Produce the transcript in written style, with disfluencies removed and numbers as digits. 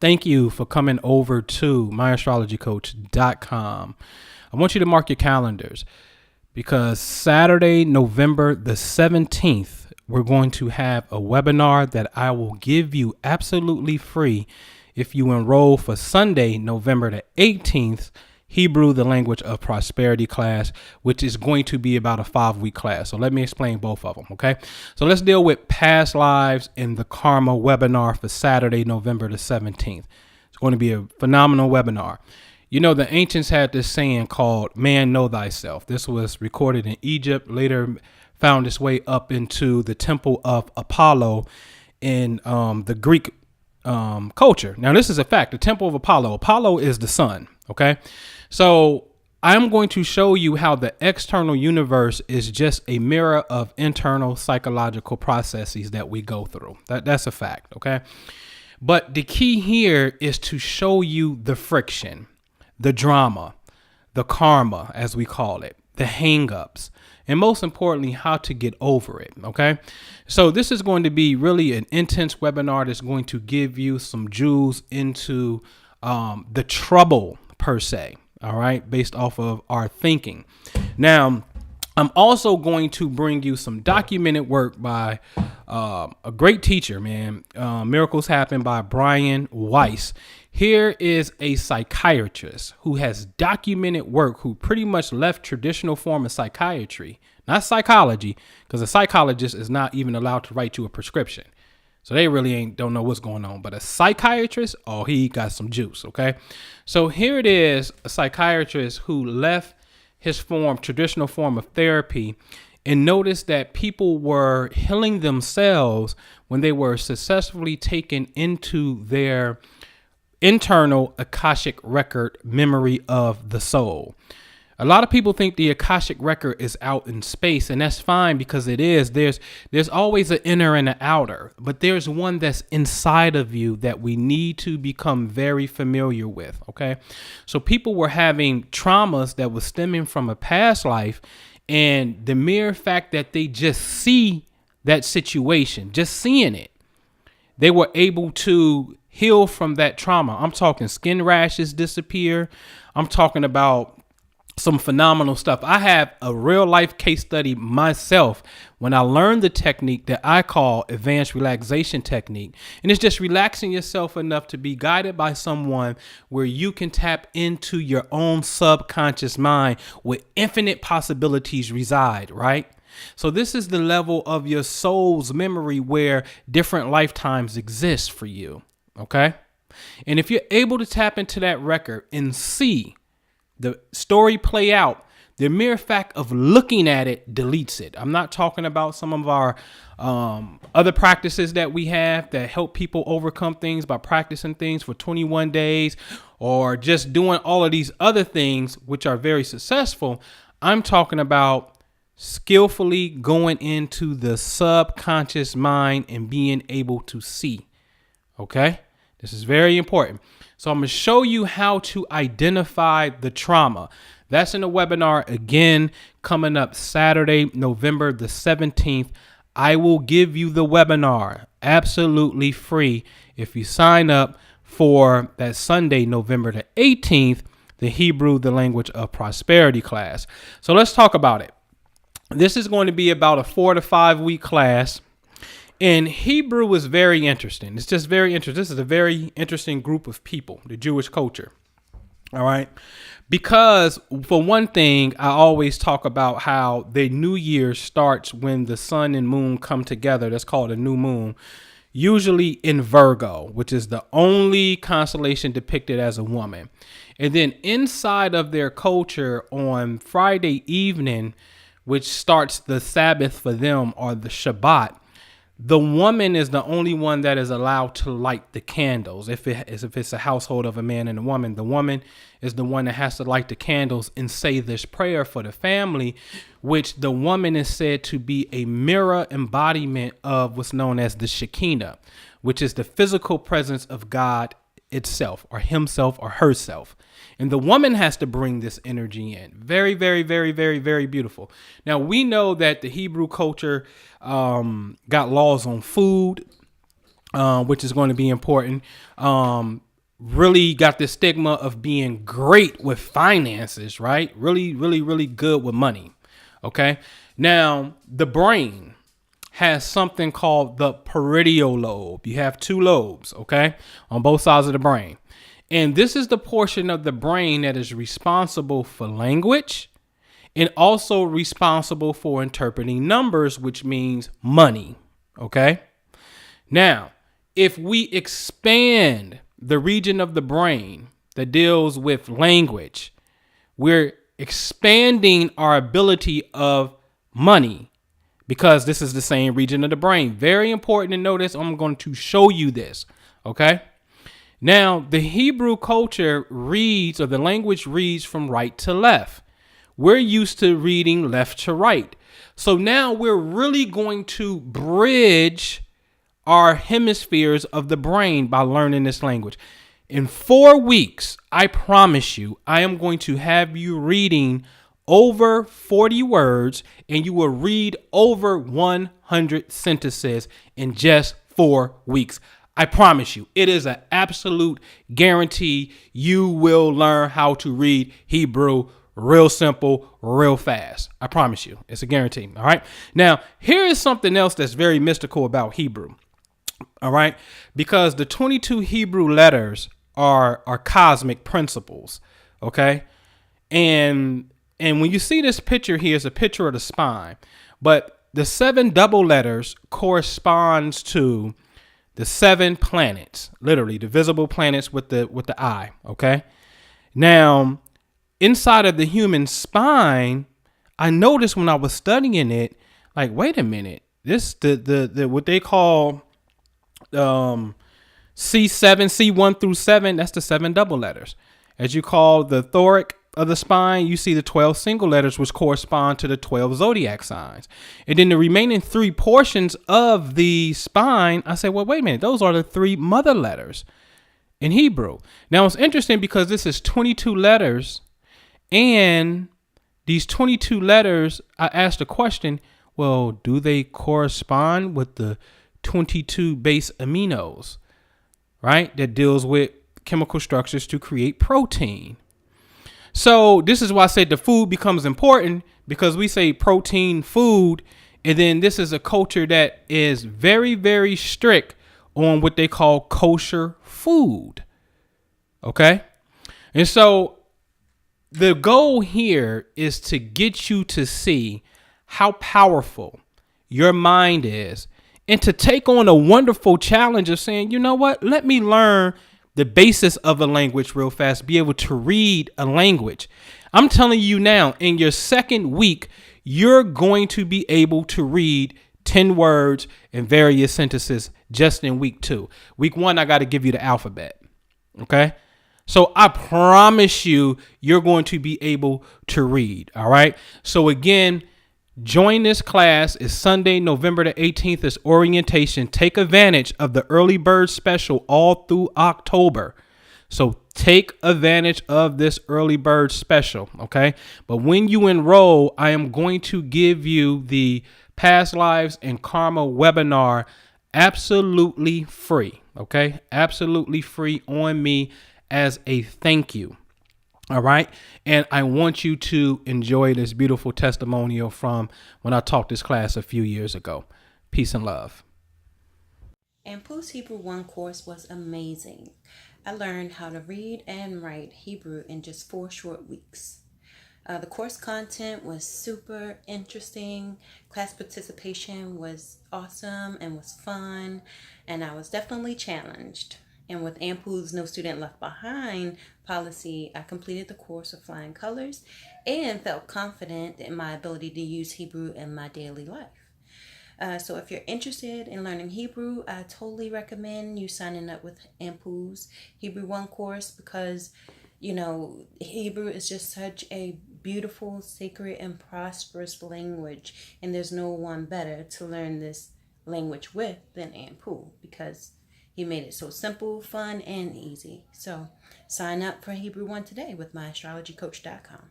Thank you for coming over to myastrologycoach.com. I want you to mark your calendars because Saturday, November the 17th, we're going to have a webinar that I will give you absolutely free if you enroll for Sunday, November the 18th, Hebrew, the language of prosperity class, which is going to be about a 5-week class. So let me explain both of them. Okay. So let's deal with past lives in the karma webinar for Saturday, November the 17th. It's going to be a phenomenal webinar. You know, the ancients had this saying called man know thyself. This was recorded in Egypt, later found its way up into the temple of Apollo in the Greek culture. Now, this is a fact. The temple of Apollo is the sun. Okay. So I'm going to show you how the external universe is just a mirror of internal psychological processes that we go through. That's a fact. Okay. But the key here is to show you the friction, the drama, the karma, as we call it, the hangups, and most importantly, how to get over it. Okay. So this is going to be really an intense webinar that's going to give you some jewels into the trouble per se. All right. Based off of our thinking. Now, I'm also going to bring you some documented work by a great teacher, man. Miracles Happen by Brian Weiss. Here is a psychiatrist who has documented work, who pretty much left traditional form of psychiatry, not psychology, because a psychologist is not even allowed to write you a prescription. So they really don't know what's going on. But a psychiatrist, oh, he got some juice. Okay. So here it is, a psychiatrist who left his traditional form of therapy, and noticed that people were healing themselves when they were successfully taken into their internal Akashic record memory of the soul. A lot of people think the Akashic record is out in space, and that's fine because it is. There's always an inner and an outer, but there's one that's inside of you that we need to become very familiar with. Okay. So people were having traumas that was stemming from a past life, and the mere fact that they just see that situation, just seeing it, they were able to heal from that trauma. I'm talking skin rashes disappear. I'm talking about some phenomenal stuff. I have a real life case study myself when I learned the technique that I call advanced relaxation technique. And it's just relaxing yourself enough to be guided by someone where you can tap into your own subconscious mind where infinite possibilities reside, right? So this is the level of your soul's memory where different lifetimes exist for you. Okay. And if you're able to tap into that record and see the story play out, the mere fact of looking at it deletes it. I'm not talking about some of our other practices that we have that help people overcome things by practicing things for 21 days or just doing all of these other things, which are very successful. I'm talking about skillfully going into the subconscious mind and being able to see. Okay, this is very important. So I'm going to show you how to identify the trauma. That's in the webinar again, coming up Saturday, November the 17th. I will give you the webinar absolutely free if you sign up for that Sunday, November the 18th, the Hebrew, the language of prosperity class. So let's talk about it. This is going to be about a 4 to 5 week class. And Hebrew is very interesting. It's just very interesting. This is a very interesting group of people, the Jewish culture. All right. Because for one thing, I always talk about how the new year starts when the sun and moon come together. That's called a new moon, usually in Virgo, which is the only constellation depicted as a woman. And then inside of their culture on Friday evening, which starts the Sabbath for them, or the Shabbat, the woman is the only one that is allowed to light the candles. If it's a household of a man and a woman, the woman is the one that has to light the candles and say this prayer for the family, which the woman is said to be a mirror embodiment of what's known as the Shekinah, which is the physical presence of God itself, or himself or herself. And the woman has to bring this energy in. Very, very, very, very, very beautiful. Now, we know that the Hebrew culture got laws on food, which is going to be important. really got the stigma of being great with finances, right? Really, really, really good with money. Okay. Now, the brain has something called the parietal lobe. You have two lobes, okay, on both sides of the brain. And this is the portion of the brain that is responsible for language and also responsible for interpreting numbers, which means money, okay? Now, if we expand the region of the brain that deals with language, we're expanding our ability of money because this is the same region of the brain. Very important to notice. I'm going to show you this. Okay. Now, the Hebrew culture reads, or the language reads, from right to left. We're used to reading left to right. So now we're really going to bridge our hemispheres of the brain by learning this language. In 4 weeks, I promise you, I am going to have you reading over 40 words, and you will read over 100 sentences in just 4 weeks. I promise you, it is an absolute guarantee you will learn how to read Hebrew real simple, real fast. I promise you, it's a guarantee. All right. Now, here is something else that's very mystical about Hebrew. All right. Because the 22 Hebrew letters are cosmic principles. Okay. And when you see this picture here, it's a picture of the spine, but the 7 double letters corresponds to the 7 planets, literally the visible planets with the eye. Okay. Now, inside of the human spine, I noticed when I was studying it, like, wait a minute, this the what they call C7, C1 through 7, that's the 7 double letters. As you call the thoracic of the spine, you see the 12 single letters, which correspond to the 12 zodiac signs. And then the remaining 3 portions of the spine, I say, well, wait a minute, those are the 3 mother letters in Hebrew. Now, it's interesting because this is 22 letters, and these 22 letters, I asked the question, well, do they correspond with the 22 base aminos, right? That deals with chemical structures to create protein. So this is why I said the food becomes important, because we say protein food. And then this is a culture that is very, very strict on what they call kosher food. Okay. And so the goal here is to get you to see how powerful your mind is, and to take on a wonderful challenge of saying, you know what, let me learn the basis of a language real fast, be able to read a language. I'm telling you now, in your second week, you're going to be able to read 10 words and various sentences just in week 2. Week 1, I got to give you the alphabet. Okay. So I promise you, you're going to be able to read. All right. So again, join this class. It's Sunday, November the 18th. It's orientation. Take advantage of the early bird special all through October. So take advantage of this early bird special. Okay. But when you enroll, I am going to give you the Past Lives and Karma webinar absolutely free. Okay. Absolutely free on me as a thank you. All right. And I want you to enjoy this beautiful testimonial from when I taught this class a few years ago. Peace and love. Anpu's Hebrew 1 course was amazing. I learned how to read and write Hebrew in just 4 short weeks. The course content was super interesting. Class participation was awesome and was fun. And I was definitely challenged. And with Anpu's No Student Left Behind policy, I completed the course with flying colors and felt confident in my ability to use Hebrew in my daily life. So if you're interested in learning Hebrew, I totally recommend you signing up with Anpu's Hebrew 1 course, because, you know, Hebrew is just such a beautiful, sacred, and prosperous language. And there's no one better to learn this language with than Anpu, because he made it so simple, fun, and easy. So sign up for Hebrew 1 today with myastrologycoach.com.